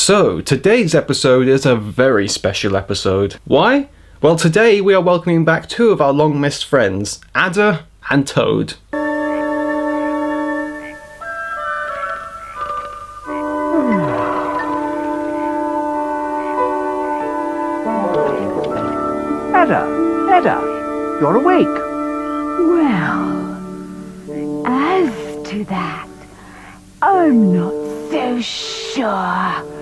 So, today's episode is a very special episode. Why? Well, today we are welcoming back two of our long-missed friends, Adder and Toad. Adder, you're awake. Well, as to that, I'm not so sure.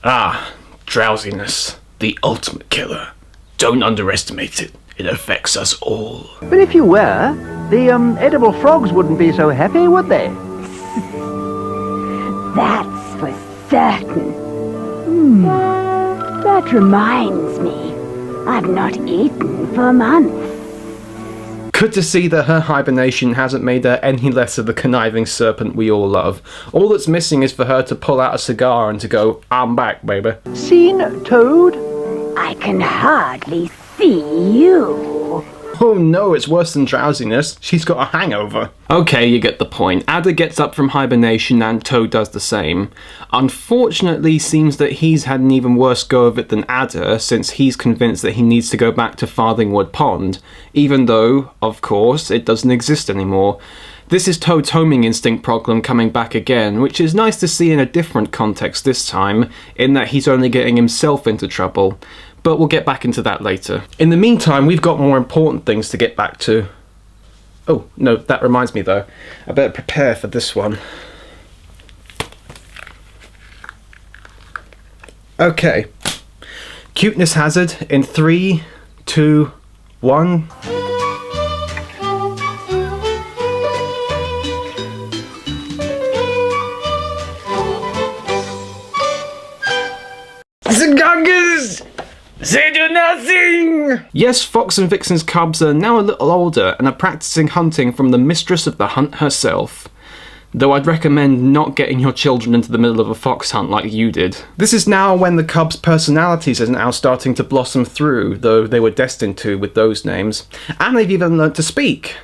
Ah, drowsiness. The ultimate killer. Don't underestimate it. It affects us all. But if you were, the edible frogs wouldn't be so happy, would they? That's for certain. That reminds me, I've not eaten for months. Good to see that her hibernation hasn't made her any less of the conniving serpent we all love. All that's missing is for her to pull out a cigar and to go, "I'm back, baby." Seen Toad? I can hardly see you. Oh no, it's worse than drowsiness. She's got a hangover. Okay, you get the point. Adder gets up from hibernation and Toad does the same. Unfortunately, seems that he's had an even worse go of it than Adder, since he's convinced that he needs to go back to Farthing Pond, even though, of course, it doesn't exist anymore. This is Toad's homing instinct problem coming back again, which is nice to see in a different context this time, in that he's only getting himself into trouble. But we'll get back into that later. In the meantime, we've got more important things to get back to. Oh, no, that reminds me though. I better prepare for this one. Okay. Cuteness hazard in 3, 2, 1. Zgaggers! They do nothing! Yes, Fox and Vixen's cubs are now a little older and are practicing hunting from the mistress of the hunt herself. Though I'd recommend not getting your children into the middle of a fox hunt like you did. This is now when the cubs' personalities are now starting to blossom through, though they were destined to with those names. And they've even learnt to speak,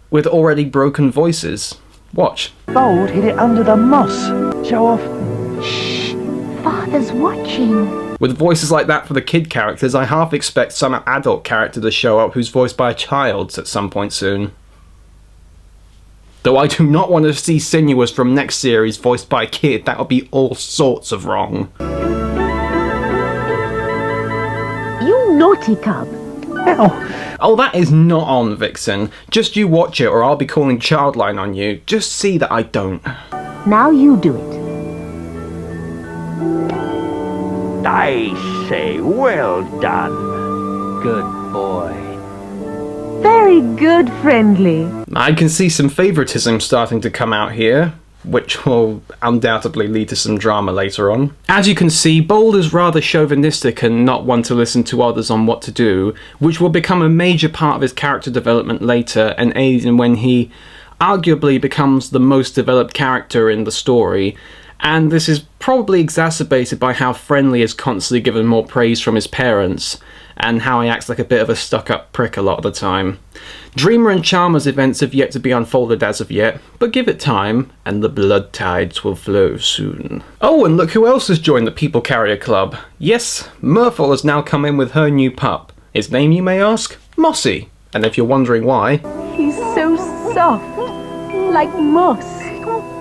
with already broken voices. Watch. Bold hid it under the moss. Show off. Shh, Father's watching. With voices like that for the kid characters, I half expect some adult character to show up who's voiced by a child at some point soon. Though I do not want to see Sinuous from next series voiced by a kid, that would be all sorts of wrong. You naughty cub. Ow. Oh, that is not on, Vixen. Just you watch it or I'll be calling Childline on you. Just see that I don't. Now you do it. I say, well done. Good boy. Very good, Friendly. I can see some favouritism starting to come out here, which will undoubtedly lead to some drama later on. As you can see, Bold is rather chauvinistic and not one to listen to others on what to do, which will become a major part of his character development later and aid in when he arguably becomes the most developed character in the story. And this is probably exacerbated by how Friendly is constantly given more praise from his parents, and how he acts like a bit of a stuck-up prick a lot of the time. Dreamer and Charmer's events have yet to be unfolded as of yet, but give it time, and the blood tides will flow soon. Oh, and look who else has joined the People Carrier Club. Yes, Myrtle has now come in with her new pup. His name, you may ask? Mossy. And if you're wondering why... He's so soft, like moss.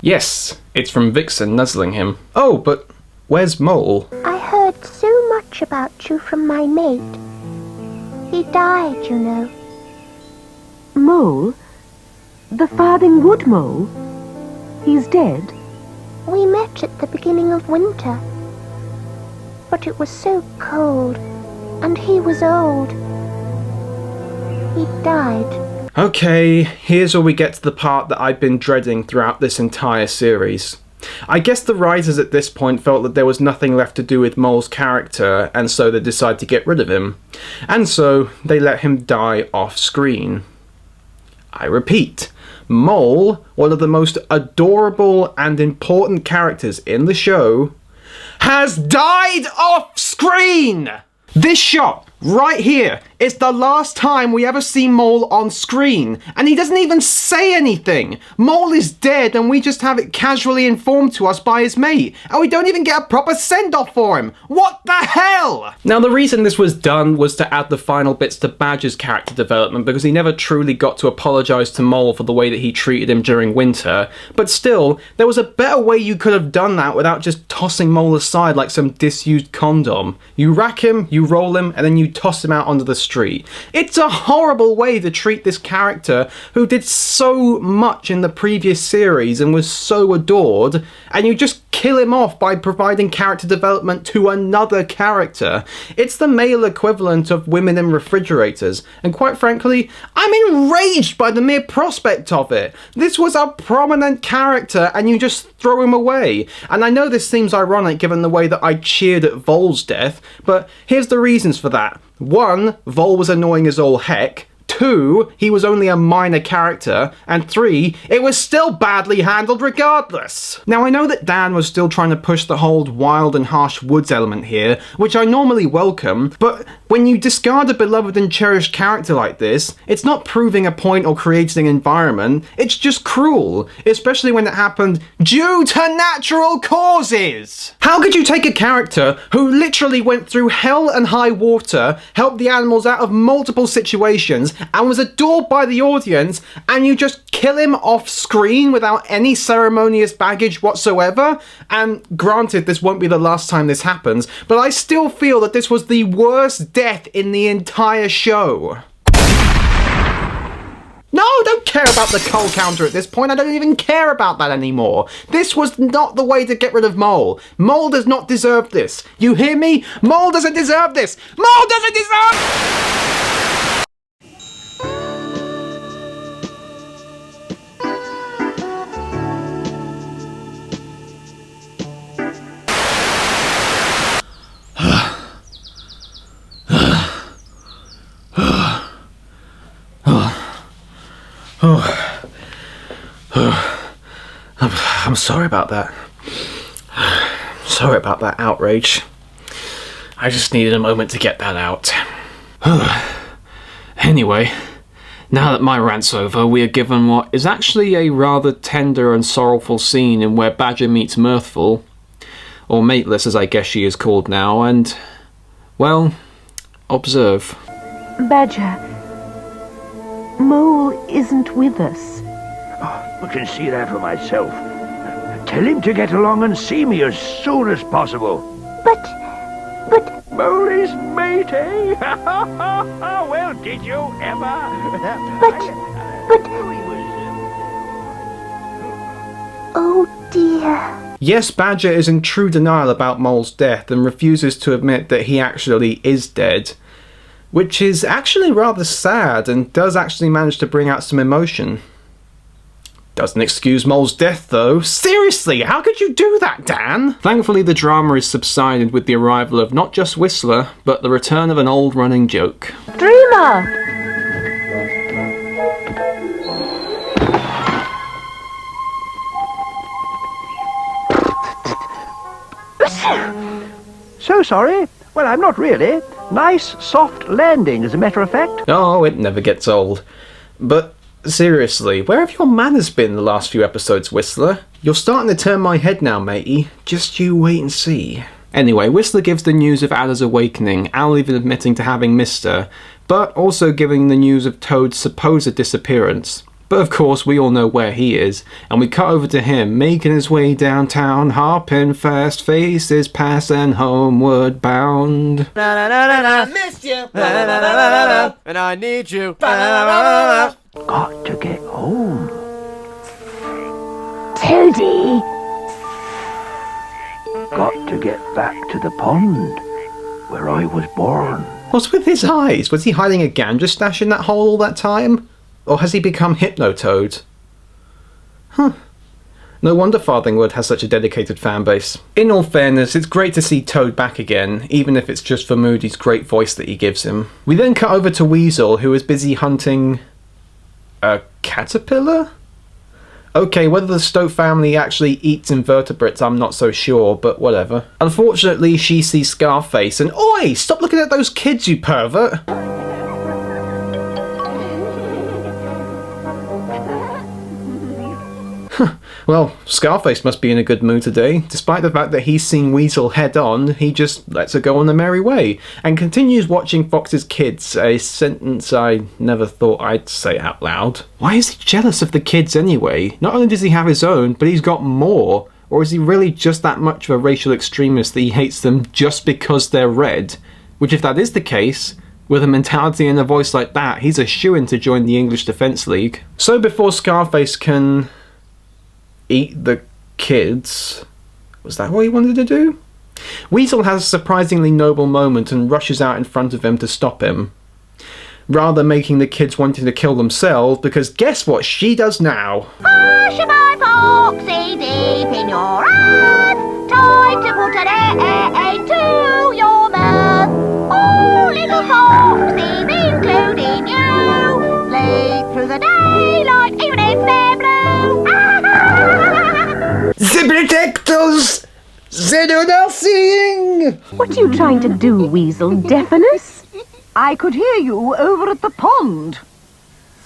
Yes, it's from Vixen nuzzling him. Oh, but where's Mole? I heard so much about you from my mate. He died, you know. Mole? The Farthing Wood Mole? He's dead? We met at the beginning of winter. But it was so cold, and he was old. He died. Okay, here's where we get to the part that I've been dreading throughout this entire series. I guess the writers at this point felt that there was nothing left to do with Mole's character, and so they decided to get rid of him. And so, they let him die off screen. I repeat, Mole, one of the most adorable and important characters in the show, has died off screen! This shot, right here, it's the last time we ever see Mole on screen, and he doesn't even say anything. Mole is dead, and we just have it casually informed to us by his mate, and we don't even get a proper send-off for him. What the hell? Now, the reason this was done was to add the final bits to Badger's character development, because he never truly got to apologise to Mole for the way that he treated him during winter, but still, there was a better way you could have done that without just tossing Mole aside like some disused condom. You rack him, you roll him, and then you toss him out onto the street. It's a horrible way to treat this character who did so much in the previous series and was so adored, and you just kill him off by providing character development to another character. It's the male equivalent of women in refrigerators, and quite frankly, I'm enraged by the mere prospect of it. This was a prominent character and you just throw him away. And I know this seems ironic given the way that I cheered at Vol's death, but here's the reasons for that. 1, Vol was annoying as all heck. 2, he was only a minor character, and 3, it was still badly handled regardless. Now, I know that Dan was still trying to push the whole wild and harsh woods element here, which I normally welcome, but when you discard a beloved and cherished character like this, it's not proving a point or creating an environment, it's just cruel, especially when it happened due to natural causes. How could you take a character who literally went through hell and high water, helped the animals out of multiple situations, and was adored by the audience, and you just kill him off screen without any ceremonious baggage whatsoever? And granted, this won't be the last time this happens, but I still feel that this was the worst death in the entire show. No, I don't care about the coal counter at this point. I don't even care about that anymore. This was not the way to get rid of Mole. Mole does not deserve this. You hear me? Mole doesn't deserve this. Mole doesn't deserve... I'm sorry about that. Sorry about that outrage. I just needed a moment to get that out. Anyway, now that my rant's over, we are given what is actually a rather tender and sorrowful scene in where Badger meets Mirthful, or Mateless as I guess she is called now, and, well, observe. Badger, Mole isn't with us. I can see that for myself. Tell him to get along and see me as soon as possible. But... Mole is mate, eh? Well, did you ever? But... Oh dear. Yes, Badger is in true denial about Mole's death and refuses to admit that he actually is dead, which is actually rather sad and does actually manage to bring out some emotion. Doesn't excuse Mole's death though. Seriously, how could you do that, Dan? Thankfully the drama is subsided with the arrival of not just Whistler, but the return of an old running joke. Dreamer! So sorry. Well, I'm not really. Nice, soft landing, as a matter of fact. Oh, it never gets old. But seriously, where have your manners been the last few episodes, Whistler? You're starting to turn my head now, matey. Just you wait and see. Anyway, Whistler gives the news of Ada's awakening, Al even admitting to having missed her, but also giving the news of Toad's supposed disappearance. But of course, we all know where he is, and we cut over to him, making his way downtown, hopping fast, faces past and homeward bound. I missed you, and I need you. Got to get home. Toadie! Got to get back to the pond, where I was born. What's with his eyes? Was he hiding a ganja stash in that hole all that time? Or has he become Hypno-Toad? Huh. No wonder Farthingwood has such a dedicated fan base. In all fairness, it's great to see Toad back again, even if it's just for Moody's great voice that he gives him. We then cut over to Weasel, who is busy hunting... a caterpillar? Okay, whether the Stoat family actually eats invertebrates, I'm not so sure, but whatever. Unfortunately, she sees Scarface and, oi! Stop looking at those kids, you pervert! Well, Scarface must be in a good mood today. Despite the fact that he's seen Weasel head on, he just lets her go on the merry way, and continues watching Fox's kids, a sentence I never thought I'd say out loud. Why is he jealous of the kids anyway? Not only does he have his own, but he's got more. Or is he really just that much of a racial extremist that he hates them just because they're red? Which, if that is the case, with a mentality and a voice like that, he's a shoo-in to join the English Defence League. So before Scarface can eat the kids, was that what he wanted to do? Weasel has a surprisingly noble moment and rushes out in front of him to stop him, rather making the kids wanting to kill themselves, because guess what she does now? Hush, my foxy, deep in your earth. Time to put an end to your mirth. Oh, little foxes, including you, sleep through the daylight, even if they're blue. The protectors! They do nothing! What are you trying to do, Weasel? Deafen us? I could hear you over at the pond.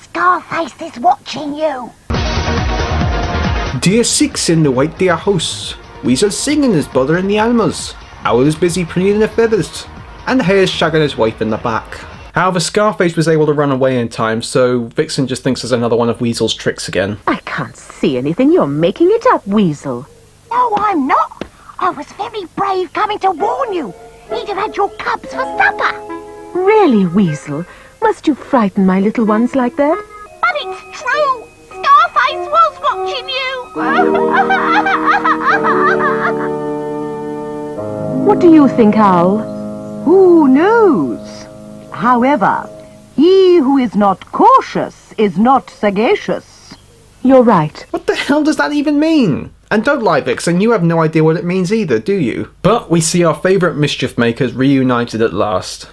Scarface is watching you. Day 6 in the White Deer house. Weasel's singing is bothering the animals. Owl is busy preening the feathers, and Hare's shagging his wife in the back. However, Scarface was able to run away in time, so Vixen just thinks it's another one of Weasel's tricks again. I can't see anything. You're making it up, Weasel. No, I'm not. I was very brave coming to warn you. He'd have had your cubs for supper. Really, Weasel? Must you frighten my little ones like that? But it's true. Scarface was watching you. What do you think, Owl? Who knows? However, he who is not cautious is not sagacious. You're right. What the hell does that even mean? And don't lie, Vixen, you have no idea what it means either, do you? But we see our favourite mischief makers reunited at last.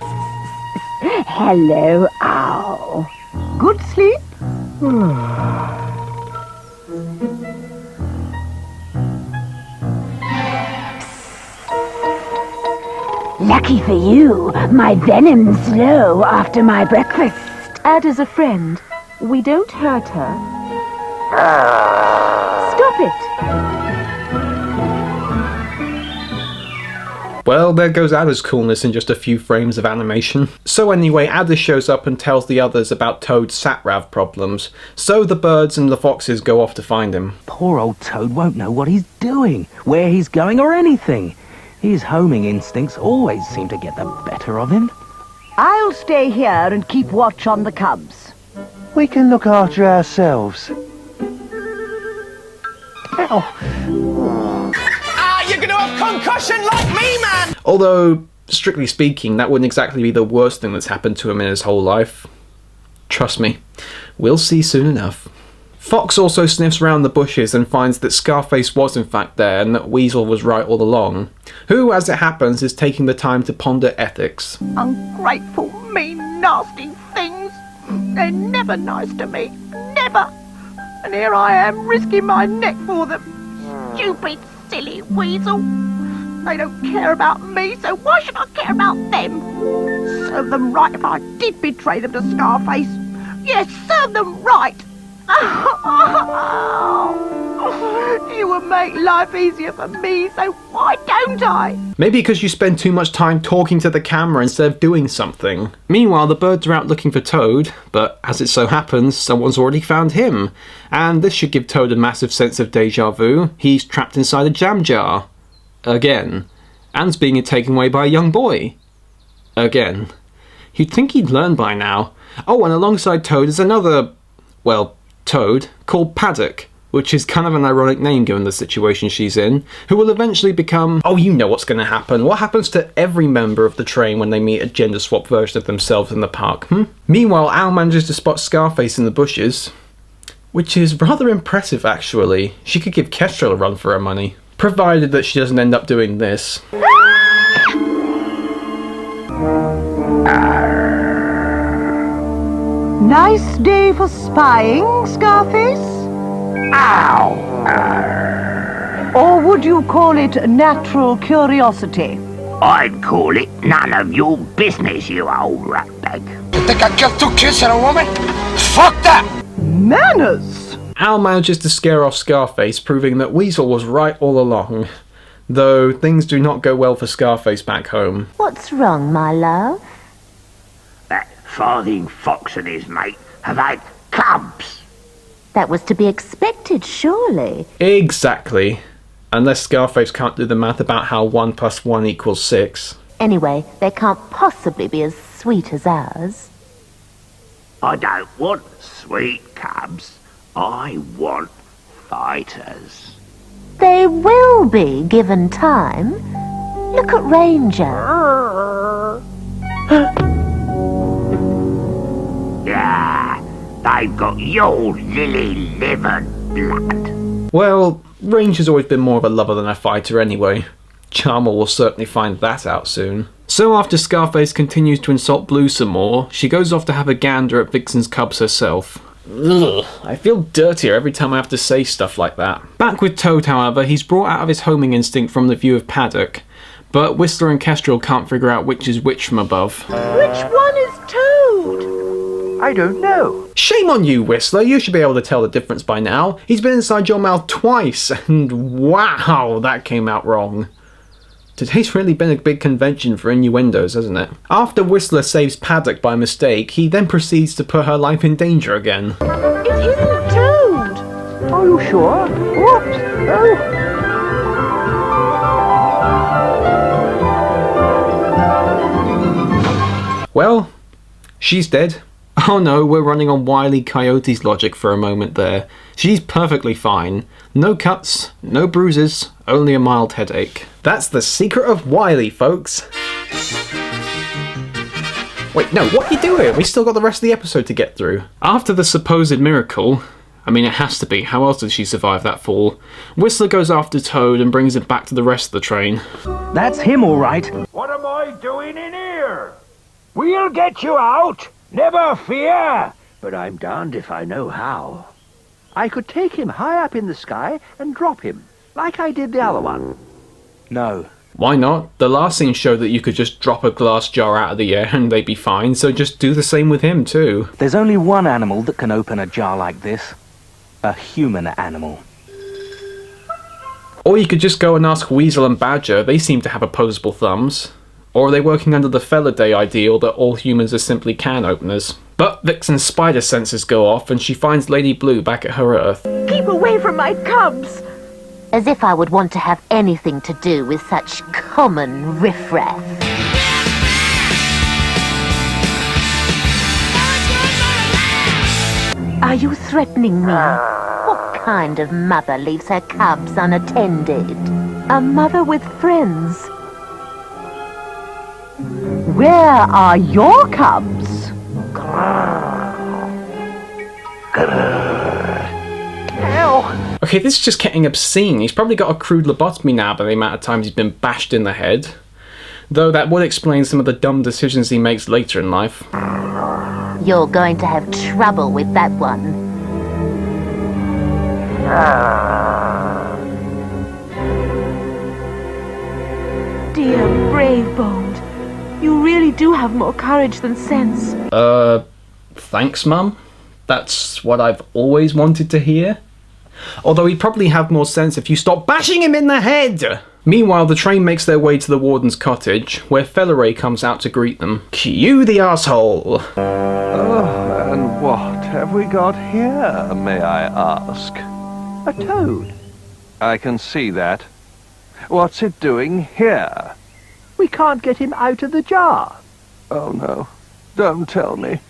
Hello, Owl. Good sleep? Lucky for you, my venom's low after my breakfast. And as a friend, we don't hurt her. Stop it! Well, there goes Ada's coolness in just a few frames of animation. So anyway, Ada shows up and tells the others about Toad's sat-rav problems, so the birds and the foxes go off to find him. Poor old Toad won't know what he's doing, where he's going or anything. His homing instincts always seem to get the better of him. I'll stay here and keep watch on the cubs. We can look after ourselves. Ow. Ah, you're gonna have concussion like me, man! Although, strictly speaking, that wouldn't exactly be the worst thing that's happened to him in his whole life. Trust me, we'll see soon enough. Fox also sniffs around the bushes and finds that Scarface was in fact there and that Weasel was right all along, who, as it happens, is taking the time to ponder ethics. Ungrateful, mean, nasty things. They're never nice to me. Never. And here I am risking my neck for them. Stupid, silly Weasel. They don't care about me, so why should I care about them? Serve them right if I did betray them to Scarface. Yes, serve them right. You would make life easier for me, so why don't I? Maybe because you spend too much time talking to the camera instead of doing something. Meanwhile, the birds are out looking for Toad, but as it so happens, someone's already found him. And this should give Toad a massive sense of deja vu. He's trapped inside a jam jar. Again. And's being taken away by a young boy. Again. You'd think he'd learn by now. Oh, and alongside Toad is another, well, Toad, called Paddock, which is kind of an ironic name given the situation she's in, who will eventually become... Oh, you know what's going to happen. What happens to every member of the train when they meet a gender-swapped version of themselves in the park, Meanwhile, Al manages to spot Scarface in the bushes, which is rather impressive, actually. She could give Kestrel a run for her money, provided that she doesn't end up doing this. Nice day for spying, Scarface? Ow! Or would you call it natural curiosity? I'd call it none of your business, you old ratbag. You think I killed 2 kids and a woman? Fuck that! Manners! Al manages to scare off Scarface, proving that Weasel was right all along. Though things do not go well for Scarface back home. What's wrong, my love? That Farthing fox and his mate have had cubs. That was to be expected, surely. Exactly. Unless Scarface can't do the math about how 1 + 1 = 6. Anyway, they can't possibly be as sweet as ours. I don't want sweet cubs. I want fighters. They will be, given time. Look at Ranger. Yeah, they've got your lily-livered blood. Well, Ranger's always been more of a lover than a fighter anyway. Charmer will certainly find that out soon. So after Scarface continues to insult Blue some more, she goes off to have a gander at Vixen's cubs herself. Ugh, I feel dirtier every time I have to say stuff like that. Back with Toad, however, he's brought out of his homing instinct from the view of Paddock, but Whistler and Kestrel can't figure out which is which from above. Which one is Toad? I don't know. Shame on you, Whistler, you should be able to tell the difference by now. He's been inside your mouth twice, and wow, that came out wrong. Today's really been a big convention for innuendos, hasn't it? After Whistler saves Paddock by mistake, he then proceeds to put her life in danger again. It isn't Toad. Are you sure? Whoops. Oh. Well, she's dead. Oh no, we're running on Wile E. Coyote's logic for a moment there. She's perfectly fine. No cuts, no bruises, only a mild headache. That's the secret of Wile E, folks. Wait, no, what are you doing? We still got the rest of the episode to get through. After the supposed miracle, I mean it has to be, how else did she survive that fall? Whistler goes after Toad and brings him back to the rest of the train. That's him, all right. What am I doing in here? We'll get you out. Never fear. But I'm darned if I know how. I could take him high up in the sky and drop him, like I did the other one. No. Why not? The last scene showed that you could just drop a glass jar out of the air and they'd be fine, so just do the same with him too. There's only one animal that can open a jar like this. A human animal. Or you could just go and ask Weasel and Badger, they seem to have opposable thumbs. Or are they working under the Feladay ideal that all humans are simply can openers? But Vixen's spider senses go off and she finds Lady Blue back at her Earth. Keep away from my cubs. As if I would want to have anything to do with such common riffraff. Are you threatening me? What kind of mother leaves her cubs unattended? A mother with friends. Where are your cubs? Ow. Okay, this is just getting obscene. He's probably got a crude lobotomy now by the amount of times he's been bashed in the head. Though that would explain some of the dumb decisions he makes later in life. You're going to have trouble with that one. Dear brave Bold. You really do have more courage than sense. Thanks, Mum. That's what I've always wanted to hear. Although he'd probably have more sense if you stopped bashing him in the head! Meanwhile, the train makes their way to the warden's cottage, where Felaray comes out to greet them. Cue the asshole! Oh, and what have we got here, may I ask? A toad. I can see that. What's it doing here? We can't get him out of the jar. Oh, no. Don't tell me.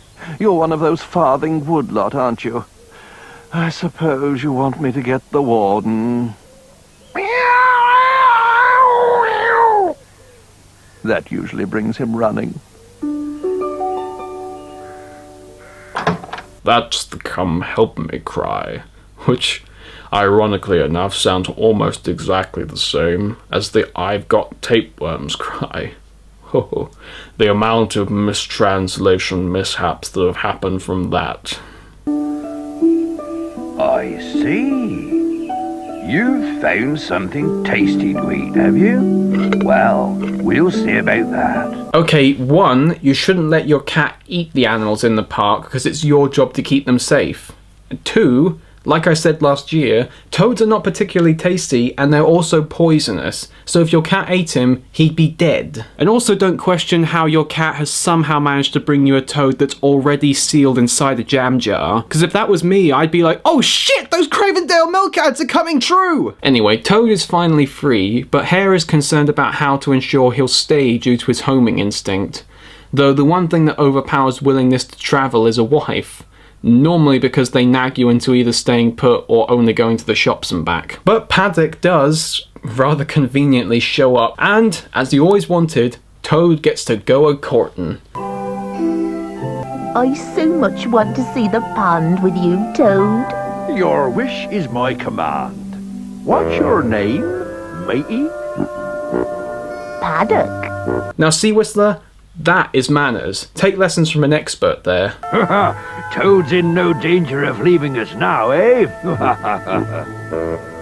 You're one of those Farthing woodlot, aren't you? I suppose you want me to get the warden. That usually brings him running. That's the come help me cry, which, ironically enough, sounds almost exactly the same as the I've got tapeworms cry. Oh, the amount of mistranslation mishaps that have happened from that. I see. You've found something tasty to eat, have you? Well, we'll see about that. Okay, 1, you shouldn't let your cat eat the animals in the park because it's your job to keep them safe. 2, like I said last year, toads are not particularly tasty and they're also poisonous, so if your cat ate him, he'd be dead. And also don't question how your cat has somehow managed to bring you a toad that's already sealed inside a jam jar, because if that was me, I'd be like, oh shit, those Cravendale milk ads are coming true! Anyway, Toad is finally free, but Hare is concerned about how to ensure he'll stay due to his homing instinct, though the one thing that overpowers willingness to travel is a wife. Normally because they nag you into either staying put or only going to the shops and back. But Paddock does, rather conveniently, show up, and, as he always wanted, Toad gets to go a-courtin'. I so much want to see the pond with you, Toad. Your wish is my command. What's your name, matey? Paddock. Now see, Whistler? That is manners. Take lessons from an expert there. Toad's in no danger of leaving us now, eh?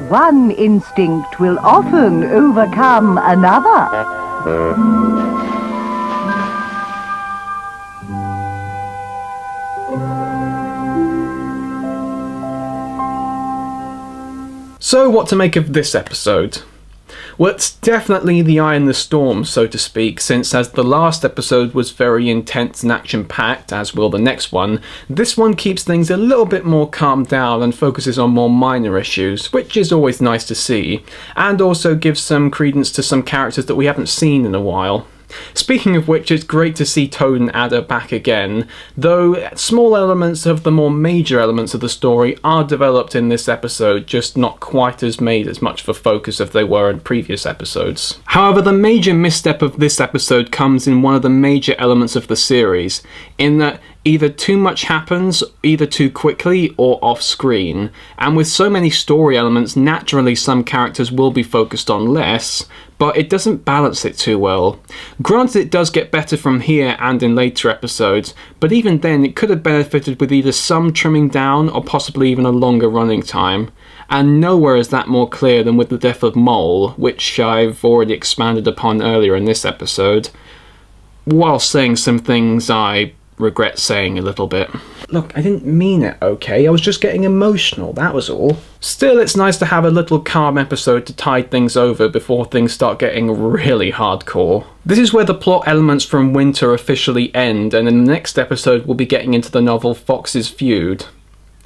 One instinct will often overcome another. So what to make of this episode? Well, it's definitely the eye in the storm, so to speak, since as the last episode was very intense and action-packed, as will the next one, this one keeps things a little bit more calmed down and focuses on more minor issues, which is always nice to see, and also gives some credence to some characters that we haven't seen in a while. Speaking of which, it's great to see Toad and Ada back again, though small elements of the more major elements of the story are developed in this episode, just not quite as made as much of a focus as they were in previous episodes. However, the major misstep of this episode comes in one of the major elements of the series, in that either too much happens, either too quickly or off screen, and with so many story elements, naturally some characters will be focused on less, but it doesn't balance it too well. Granted, it does get better from here and in later episodes, but even then it could have benefited with either some trimming down or possibly even a longer running time. And nowhere is that more clear than with the death of Mole, which I've already expanded upon earlier in this episode, while saying some things I regret saying a little bit. Look, I didn't mean it, okay? I was just getting emotional, that was all. Still, it's nice to have a little calm episode to tide things over before things start getting really hardcore. This is where the plot elements from Winter officially end, and in the next episode we'll be getting into the novel Fox's Feud.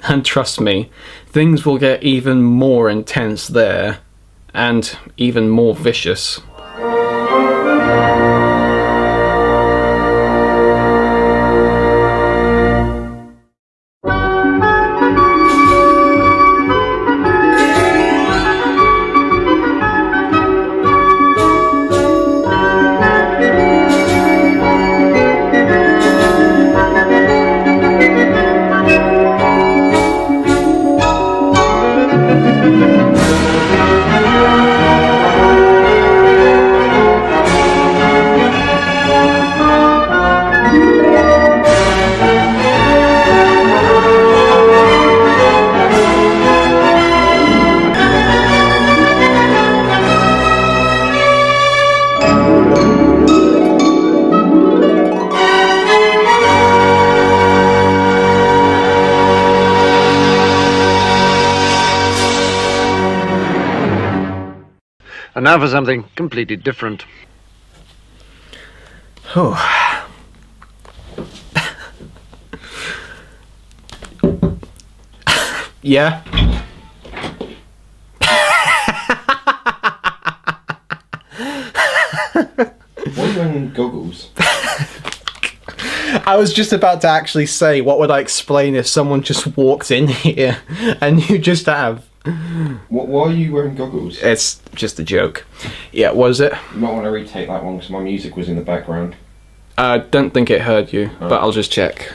And trust me, things will get even more intense there, and even more vicious. And now for something completely different. Oh. Yeah? Why are you wearing goggles? I was just about to actually say, what would I explain if someone just walked in here and you just have? Why are you wearing goggles? It's just a joke. Yeah, was it? You might want to retake that one because my music was in the background. Don't think it heard you, but I'll just check.